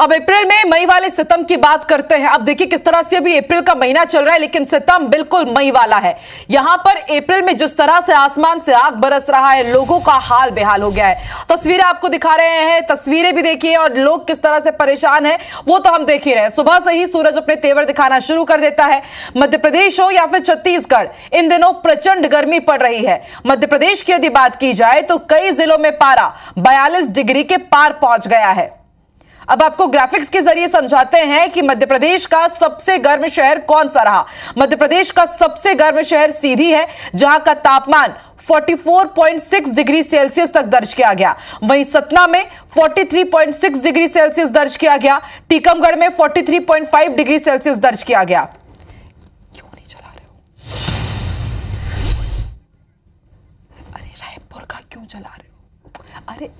अब अप्रैल में मई वाले सितम की बात करते हैं। अब देखिए किस तरह से अभी अप्रैल का महीना चल रहा है, लेकिन सितम बिल्कुल मई वाला है। यहां पर अप्रैल में जिस तरह से आसमान से आग बरस रहा है, लोगों का हाल बेहाल हो गया है। तस्वीरें आपको दिखा रहे हैं, तस्वीरें भी देखिए, और लोग किस तरह से परेशान हैं वो तो हम देख ही रहे हैं। सुबह से ही सूरज अपने तेवर दिखाना शुरू कर देता है। मध्य प्रदेश हो या फिर छत्तीसगढ़, इन दिनों प्रचंड गर्मी पड़ रही है। मध्य प्रदेश की यदि बात की जाए तो कई जिलों में पारा 42 डिग्री के पार पहुंच गया है। अब आपको ग्राफिक्स के जरिए समझाते हैं कि मध्य प्रदेश का सबसे गर्म शहर कौन सा रहा। मध्य प्रदेश का सबसे गर्म शहर सीधी है, जहां का तापमान 44.6 डिग्री सेल्सियस तक दर्ज किया गया। वहीं सतना में 43.6 डिग्री सेल्सियस दर्ज किया गया। टीकमगढ़ में 43.5 डिग्री सेल्सियस दर्ज किया गया। क्यों नहीं चला रहे हो? अरे रायपुर का क्यों चला रहे हो? अरे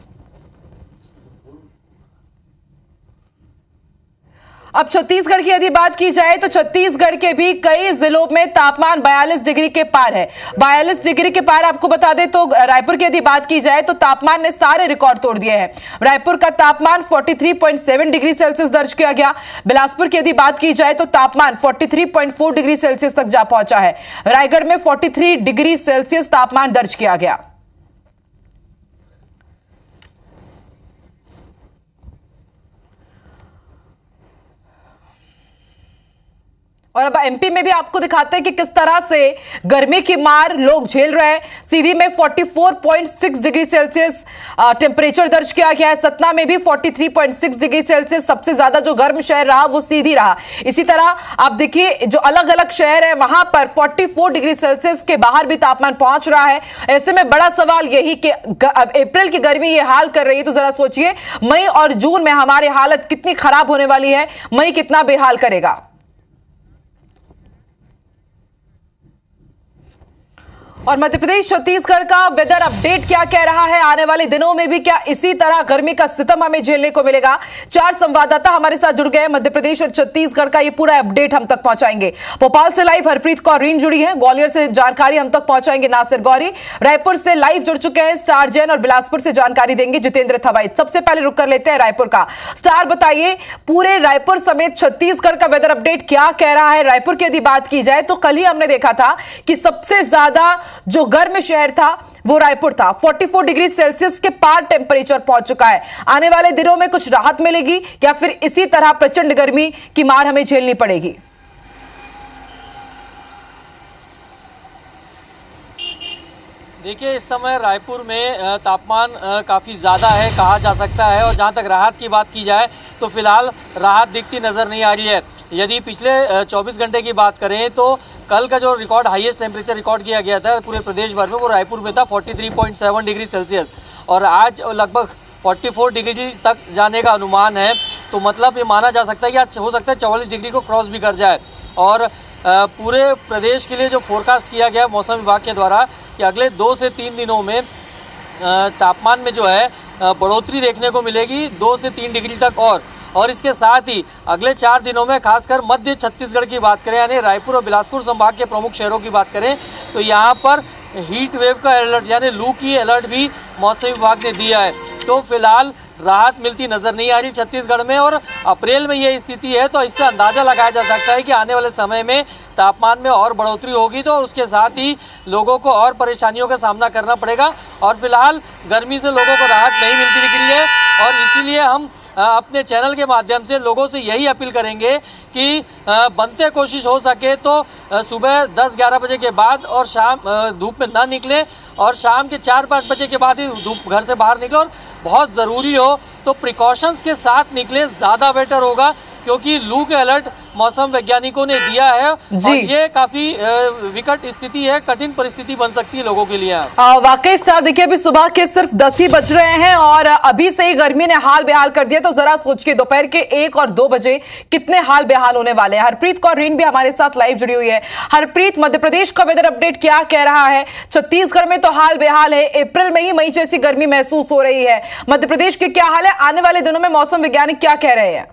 अब छत्तीसगढ़ की यदि बात की जाए तो छत्तीसगढ़ के भी कई जिलों में तापमान 42 डिग्री के पार है। 42 डिग्री के पार आपको बता दें तो रायपुर की यदि बात की जाए तो तापमान ने सारे रिकॉर्ड तोड़ दिए हैं। रायपुर का तापमान 43.7 डिग्री सेल्सियस दर्ज किया गया। बिलासपुर की यदि बात की जाए तो तापमान 43.4 डिग्री सेल्सियस तक जा पहुंचा है। रायगढ़ में 43 डिग्री सेल्सियस तापमान दर्ज किया गया। और अब एमपी में भी आपको दिखाते हैं कि किस तरह से गर्मी की मार लोग झेल रहे हैं। सीधी में 44.6 डिग्री सेल्सियस टेम्परेचर दर्ज किया गया है। सतना में भी 43.6 डिग्री सेल्सियस सबसे ज्यादा जो गर्म शहर रहा वो सीधी रहा। इसी तरह आप देखिए जो अलग अलग शहर है वहां पर 44 डिग्री सेल्सियस के बाहर भी तापमान पहुंच रहा है। ऐसे में बड़ा सवाल यही कि अप्रैल की गर्मी ये हाल कर रही है, तो जरा सोचिए मई और जून में हमारी हालत कितनी खराब होने वाली है। मई कितना बेहाल करेगा। और मध्य प्रदेश छत्तीसगढ़ का वेदर अपडेट क्या कह रहा है? आने वाले दिनों में भी क्या इसी तरह गर्मी का सितम हमें झेलने को मिलेगा? 4 संवाददाता हमारे साथ जुड़ गए हैं। मध्य प्रदेश और छत्तीसगढ़ का ये पूरा अपडेट हम तक पहुंचाएंगे। भोपाल से लाइव हरप्रीत कौर जुड़ी है, ग्वालियर से जानकारी हम तक पहुंचाएंगे नासिर गौरी, रायपुर से लाइव जुड़ चुके हैं स्टार जैन, और बिलासपुर से जानकारी देंगे जितेंद्र थवाइट। सबसे पहले रुक कर लेते हैं रायपुर का। स्टार बताइए, पूरे रायपुर समेत छत्तीसगढ़ का वेदर अपडेट क्या कह रहा है? रायपुर की यदि बात की जाए तो कल ही हमने देखा था कि सबसे ज्यादा जो गर्म शहर था वो रायपुर था। 44 डिग्री सेल्सियस के पार टेम्परेचर पहुंच चुका है। आने वाले दिनों में कुछ राहत मिलेगी या फिर इसी तरह प्रचंड गर्मी की मार हमें झेलनी पड़ेगी? देखिए, इस समय रायपुर में तापमान काफ़ी ज़्यादा है कहा जा सकता है, और जहाँ तक राहत की बात की जाए तो फिलहाल राहत दिखती नज़र नहीं आ रही है। यदि पिछले 24 घंटे की बात करें तो कल का जो रिकॉर्ड हाईएस्ट टेम्परेचर रिकॉर्ड किया गया था पूरे प्रदेश भर में, वो रायपुर में था 43.7 डिग्री सेल्सियस, और आज लगभग 44 डिग्री तक जाने का अनुमान है। तो मतलब ये माना जा सकता है कि आज हो सकता है 44 डिग्री को क्रॉस भी कर जाए। और पूरे प्रदेश के लिए जो फोरकास्ट किया गया मौसम विभाग के द्वारा कि अगले 2 से 3 दिनों में तापमान में जो है बढ़ोतरी देखने को मिलेगी 2 से 3 डिग्री तक। और इसके साथ ही अगले 4 दिनों में खासकर मध्य छत्तीसगढ़ की बात करें, यानी रायपुर और बिलासपुर संभाग के प्रमुख शहरों की बात करें, तो यहाँ पर हीट वेव का अलर्ट यानी लू की अलर्ट भी मौसम विभाग ने दिया है। तो फिलहाल राहत मिलती नजर नहीं आ रही छत्तीसगढ़ में, और अप्रैल में ये स्थिति है तो इससे अंदाजा लगाया जा सकता है कि आने वाले समय में तापमान में और बढ़ोतरी होगी, तो उसके साथ ही लोगों को और परेशानियों का सामना करना पड़ेगा। और फिलहाल गर्मी से लोगों को राहत नहीं मिलती दिख रही है, और इसीलिए हम अपने चैनल के माध्यम से लोगों से यही अपील करेंगे कि बनते कोशिश हो सके तो सुबह 10-11 बजे के बाद और शाम धूप में ना निकलें, और शाम के 4-5 बजे के बाद ही धूप घर से बाहर निकले, और बहुत ज़रूरी हो तो प्रिकॉशंस के साथ निकले, ज़्यादा बेटर होगा, क्योंकि लू के अलर्ट मौसम वैज्ञानिकों ने दिया है और ये काफी विकट स्थिति है, कठिन परिस्थिति बन सकती है लोगों के लिए। वाकई स्टार, देखिए अभी सुबह के सिर्फ 10 ही बज रहे हैं और अभी से ही गर्मी ने हाल बेहाल कर दिया, तो जरा सोचिए दोपहर के 1 और 2 बजे कितने हाल बेहाल होने वाले हैं। हरप्रीत कौर भी हमारे साथ लाइव जुड़ी हुई है। हरप्रीत, मध्य प्रदेश का वेदर अपडेट क्या कह रहा है? छत्तीसगढ़ में तो हाल बेहाल है, अप्रैल में ही मई जैसी गर्मी महसूस हो रही है। मध्य प्रदेश के क्या हाल है? आने वाले दिनों में मौसम वैज्ञानिक क्या कह रहे हैं?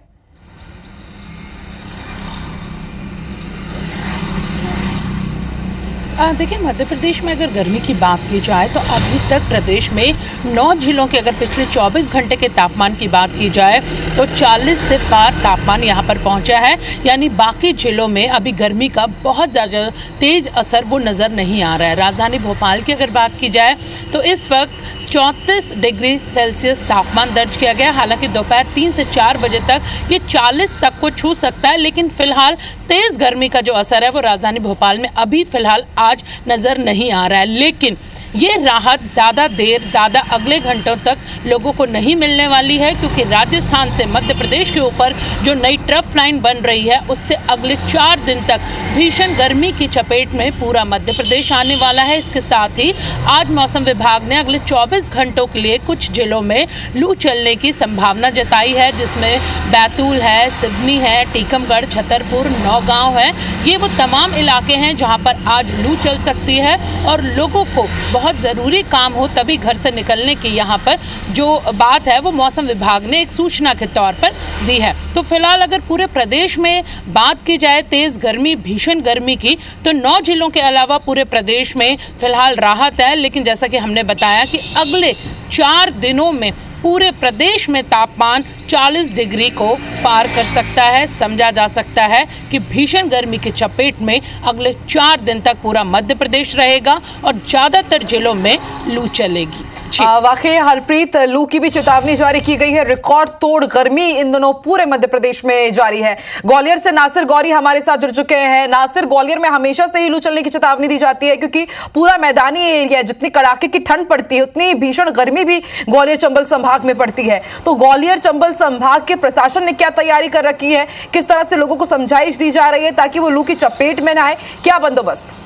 देखिए, मध्य प्रदेश में अगर गर्मी की बात की जाए तो अभी तक प्रदेश में 9 जिलों के अगर पिछले 24 घंटे के तापमान की बात की जाए तो 40 से पार तापमान यहां पर पहुंचा है। यानी बाकी जिलों में अभी गर्मी का बहुत ज़्यादा तेज असर वो नज़र नहीं आ रहा है। राजधानी भोपाल की अगर बात की जाए तो इस वक्त 34 डिग्री सेल्सियस तापमान दर्ज किया गया। हालांकि दोपहर 3 से 4 बजे तक ये 40 तक को छू सकता है, लेकिन फिलहाल तेज़ गर्मी का जो असर है वो राजधानी भोपाल में अभी फिलहाल आज नज़र नहीं आ रहा है। लेकिन ये राहत ज़्यादा अगले घंटों तक लोगों को नहीं मिलने वाली है, क्योंकि राजस्थान से मध्य प्रदेश के ऊपर जो नई ट्रफ लाइन बन रही है उससे अगले 4 दिन तक भीषण गर्मी की चपेट में पूरा मध्य प्रदेश आने वाला है। इसके साथ ही आज मौसम विभाग ने अगले 24 घंटों के लिए कुछ जिलों में लू चलने की संभावना जताई है, जिसमें बैतूल है, सिवनी है, टीकमगढ़, छतरपुर, नौगांव है। ये वो तमाम इलाके हैं जहां पर आज लू चल सकती है और लोगों को बहुत ज़रूरी काम हो तभी घर से निकलने की यहाँ पर जो बात है वो मौसम विभाग ने एक सूचना के तौर पर दी है। तो फिलहाल अगर पूरे प्रदेश में बात की जाए तेज़ गर्मी, भीषण गर्मी की, तो 9 जिलों के अलावा पूरे प्रदेश में फिलहाल राहत है। लेकिन जैसा कि हमने बताया कि अगले 4 दिनों में पूरे प्रदेश में तापमान 40 डिग्री को पार कर सकता है। समझा जा सकता है कि भीषण गर्मी की चपेट में अगले 4 दिन तक पूरा मध्य प्रदेश रहेगा और ज़्यादातर जिलों में लू चलेगी। वाकई हरप्रीत, लू की भी चेतावनी जारी की गई है। रिकॉर्ड तोड़ गर्मी इन दिनों पूरे मध्य प्रदेश में जारी है। ग्वालियर से नासिर गौरी हमारे साथ जुड़ चुके हैं। नासिर, ग्वालियर में हमेशा से ही लू चलने की चेतावनी दी जाती है, क्योंकि पूरा मैदानी एरिया है। जितनी कड़ाके की ठंड पड़ती है उतनी भीषण गर्मी भी ग्वालियर चंबल संभाग में पड़ती है। तो ग्वालियर चंबल संभाग के प्रशासन ने क्या तैयारी कर रखी है, किस तरह से लोगों को समझाइश दी जा रही है ताकि वो लू की चपेट में न आए, क्या बंदोबस्त?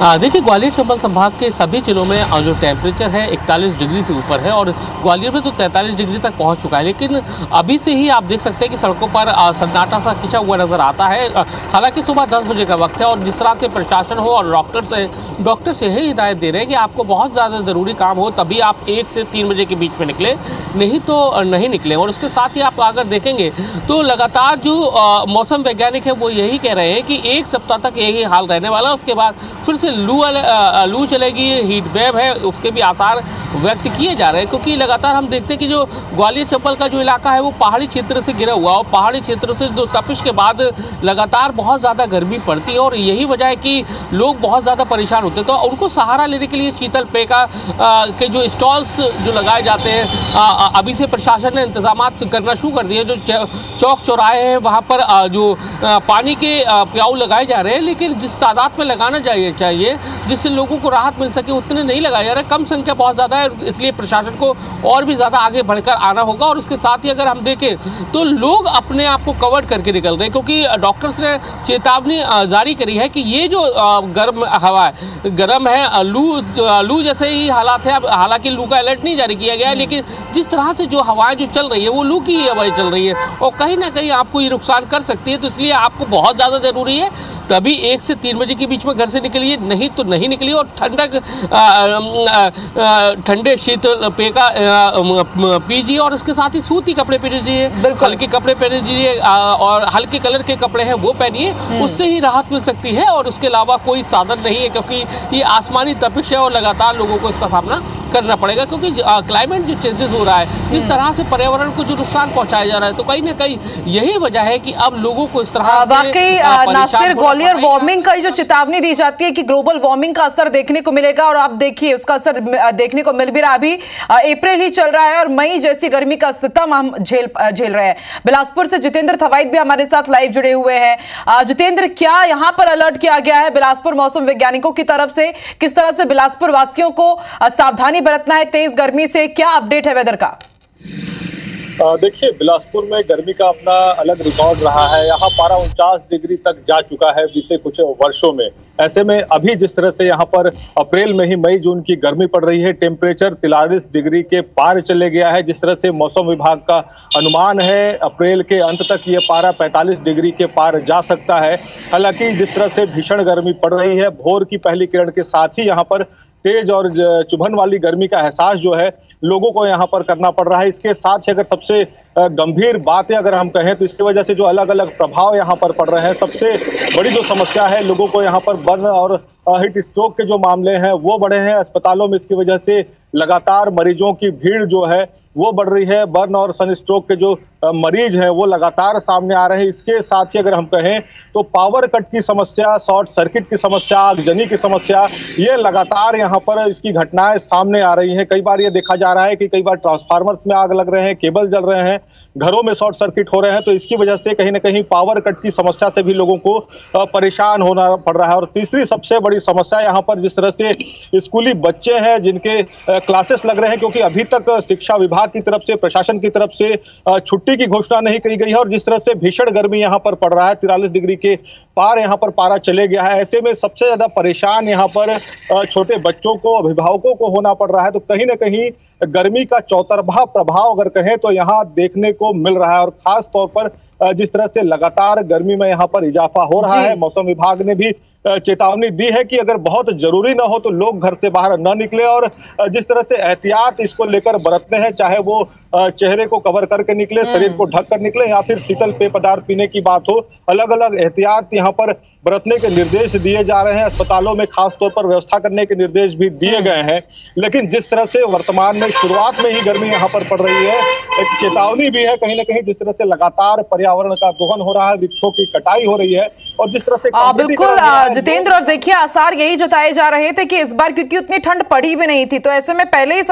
देखिए, ग्वालियर चंबल संभाग के सभी जिलों में जो टेम्परेचर है 41 डिग्री से ऊपर है और ग्वालियर में तो 43 डिग्री तक पहुंच चुका है। लेकिन अभी से ही आप देख सकते हैं कि सड़कों पर सन्नाटा सा खिंचा हुआ नजर आता है। हालांकि सुबह 10 बजे का वक्त है और जिस तरह से प्रशासन हो और डॉक्टर से यही हिदायत दे रहे हैं कि आपको बहुत ज़्यादा ज़रूरी काम हो तभी आप 1 से 3 बजे के बीच में निकले, नहीं तो नहीं निकले। और उसके साथ ही आप अगर देखेंगे तो लगातार जो मौसम वैज्ञानिक है वो यही कह रहे हैं कि 1 सप्ताह तक यही हाल रहने वाला, उसके बाद फिर से लू चलेगी, हीट वेव है, उसके भी आसार व्यक्त किए जा रहे हैं। क्योंकि लगातार हम देखते हैं कि जो ग्वालियर चंबल का जो इलाका है वो पहाड़ी क्षेत्र से घिरा हुआ और पहाड़ी क्षेत्र से जो तपिश के बाद लगातार बहुत ज़्यादा गर्मी पड़ती है और यही वजह है कि लोग बहुत ज़्यादा परेशान होते हैं। तो उनको सहारा लेने के लिए शीतल पेय के जो स्टॉल्स जो लगाए जाते हैं, अभी से प्रशासन ने इंतजाम करना शुरू कर दिए। जो चौक चौराहे हैं वहाँ पर जो पानी के प्याऊ लगाए जा रहे हैं, लेकिन जिस तादाद में लगाना चाहिए जिससे लोगों को राहत मिल सके उतने नहीं लगाए जा रहे। कम संख्या बहुत ज़्यादा है, इसलिए प्रशासन को और भी ज़्यादा आगे बढ़कर आना होगा। और उसके साथ ही अगर हम देखें तो लोग अपने आप को कवर करके निकल रहे हैं, क्योंकि डॉक्टर्स ने चेतावनी जारी करी है कि ये जो गर्म हवा है, गर्म है, लू जैसे ही हालात है। अब हालांकि लू का अलर्ट नहीं जारी किया गया है, लेकिन जिस तरह से जो हवाएं जो चल रही है वो लू की ही हवाएं चल रही है और कहीं ना कहीं आपको ये नुकसान कर सकती है। तो इसलिए आपको बहुत ज़्यादा ज़रूरी है तभी 1 से 3 बजे के बीच में घर से निकलिए, नहीं तो नहीं निकलिए। और ठंडे शीतल पेय का पीजिए और उसके साथ ही सूती कपड़े पहनिए, हल्के कपड़े पहनिए और हल्के कलर के कपड़े हैं वो पहनिए, उससे ही राहत मिल सकती है। और उसके अलावा कोई साधन नहीं है, क्योंकि ये आसमानी तपिश है और लगातार लोगों को इसका सामना करना पड़ेगा, क्योंकि क्लाइमेट जो चेंजेस हो रहा है, जिस तरह से पर्यावरण को जो नुकसान पहुंचाया जा रहा है, तो कहीं ना कहीं यही वजह है कि अब लोगों को इस तरह वाकई नासिर, ग्वालियर वार्मिंग का जो चेतावनी दी जाती है कि ग्लोबल वार्मिंग का असर देखने को मिलेगा और आप देखिए उसका असर देखने को मिल भी रहा। अभी अप्रैल ही चल रहा है और मई जैसी गर्मी का सितम हम झेल रहे हैं। बिलासपुर से जितेंद्र थवाइट भी हमारे साथ लाइव जुड़े हुए हैं। जितेंद्र, क्या यहाँ पर अलर्ट किया गया है बिलासपुर मौसम वैज्ञानिकों की तरफ से? किस तरह से बिलासपुर वासियों को सावधानी बरतना है तेज गर्मी से? क्या अपडेट है वेदर का? देखिए, बिलासपुर में गर्मी का अपना अलग रिकॉर्ड रहा है। यहाँ पारा 49 डिग्री तक जा चुका है बीते कुछ वर्षों में। ऐसे में अभी जिस तरह से यहाँ पर अप्रैल में ही मई जून की गर्मी पड़ रही है, टेम्परेचर 43 डिग्री के पार चले गया है। जिस तरह से मौसम विभाग का अनुमान है अप्रैल के अंत तक ये पारा 45 डिग्री के पार जा सकता है। हालांकि जिस तरह से भीषण गर्मी पड़ रही है, भोर की पहली किरण के साथ ही यहाँ पर तेज और चुभन वाली गर्मी का एहसास जो है लोगों को यहाँ पर करना पड़ रहा है। इसके साथ ही अगर सबसे गंभीर बात है अगर हम कहें तो इसकी वजह से जो अलग अलग प्रभाव यहाँ पर पड़ रहे हैं, सबसे बड़ी जो समस्या है लोगों को यहाँ पर बर्न और हीट स्ट्रोक के जो मामले हैं वो बढ़े हैं अस्पतालों में। इसकी वजह से लगातार मरीजों की भीड़ जो है वो बढ़ रही है। बर्न और सन स्ट्रोक के जो मरीज हैं वो लगातार सामने आ रहे हैं। इसके साथ ही अगर हम कहें तो पावर कट की समस्या, शॉर्ट सर्किट की समस्या, आगजनी की समस्या, ये लगातार यहाँ पर इसकी घटनाएं सामने आ रही हैं। कई बार ये देखा जा रहा है कि कई बार ट्रांसफार्मर्स में आग लग रहे हैं, केबल जल रहे हैं, घरों में शॉर्ट सर्किट हो रहे हैं। तो इसकी वजह से कहीं ना कहीं पावर कट की समस्या से भी लोगों को परेशान होना पड़ रहा है। और तीसरी सबसे बड़ी समस्या यहाँ पर जिस तरह से स्कूली बच्चे हैं जिनके क्लासेस लग रहे हैं, क्योंकि अभी तक शिक्षा विभाग की तरफ से, प्रशासन की तरफ से छुट्टी की घोषणा नहीं की गई है और जिस तरह से भीषण गर्मी यहाँ पर पड़ रहा है, 43 डिग्री के पार यहाँ पर पारा चले गया है। ऐसे में सबसे ज्यादा परेशान यहाँ पर छोटे बच्चों को, अभिभावकों को होना पड़ रहा है। तो कहीं ना कहीं गर्मी का चौतरफा प्रभाव अगर कहें तो यहाँ देखने को मिल रहा है। और खास तौर पर जिस तरह से लगातार गर्मी में यहाँ पर इजाफा हो रहा है, मौसम विभाग ने भी चेतावनी दी है कि अगर बहुत जरूरी ना हो तो लोग घर से बाहर न निकले और जिस तरह से एहतियात इसको लेकर बरतने हैं, चाहे वो चेहरे को कवर करके निकले, शरीर को ढक कर निकले या फिर शीतल पेय पदार्थ पीने की बात हो, अलग अलग एहतियात यहाँ पर बरतने के निर्देश दिए जा रहे हैं। अस्पतालों में खास तौर पर व्यवस्था करने के निर्देश भी दिए गए हैं। लेकिन जिस तरह से वर्तमान में शुरुआत में ही गर्मी यहाँ पर पड़ रही है, एक चेतावनी भी है कहीं ना कहीं। जिस तरह से लगातार पर्यावरण का दोहन हो रहा है, वृक्षों की कटाई हो रही है और जिस तरह से बिल्कुल जितेंद्र, और देखिए आसार यही जताए जा रहे थे कि इस बार क्योंकि उतनी ठंड पड़ी भी नहीं थी, तो ऐसे में पहले ही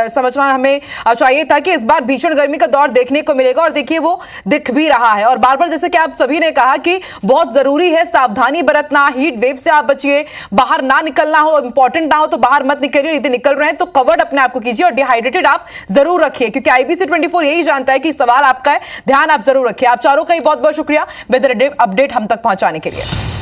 समझना हमें चाहिए था कि इस बार भीषण गर्मी का दौर देखने को मिलेगा। और देखिए वो दिख भी रहा है। और बार बार जैसे कि आप सभी ने कहा कि बहुत जरूरी है सावधानी बरतना, हीट वेव से आप बचिए, बाहर ना निकलना हो, इंपॉर्टेंट ना हो तो बाहर मत निकलिए, यदि निकल रहे हैं तो कवर्ड अपने आप को कीजिए और डिहाइड्रेटेड आप जरूर रखिए, क्योंकि IBC 24 यही जानता है कि सवाल आपका है, ध्यान आप जरूर रखिए। आप चारों का ही बहुत बहुत शुक्रिया वेदर अपडेट हम तक पहुंचाने के लिए।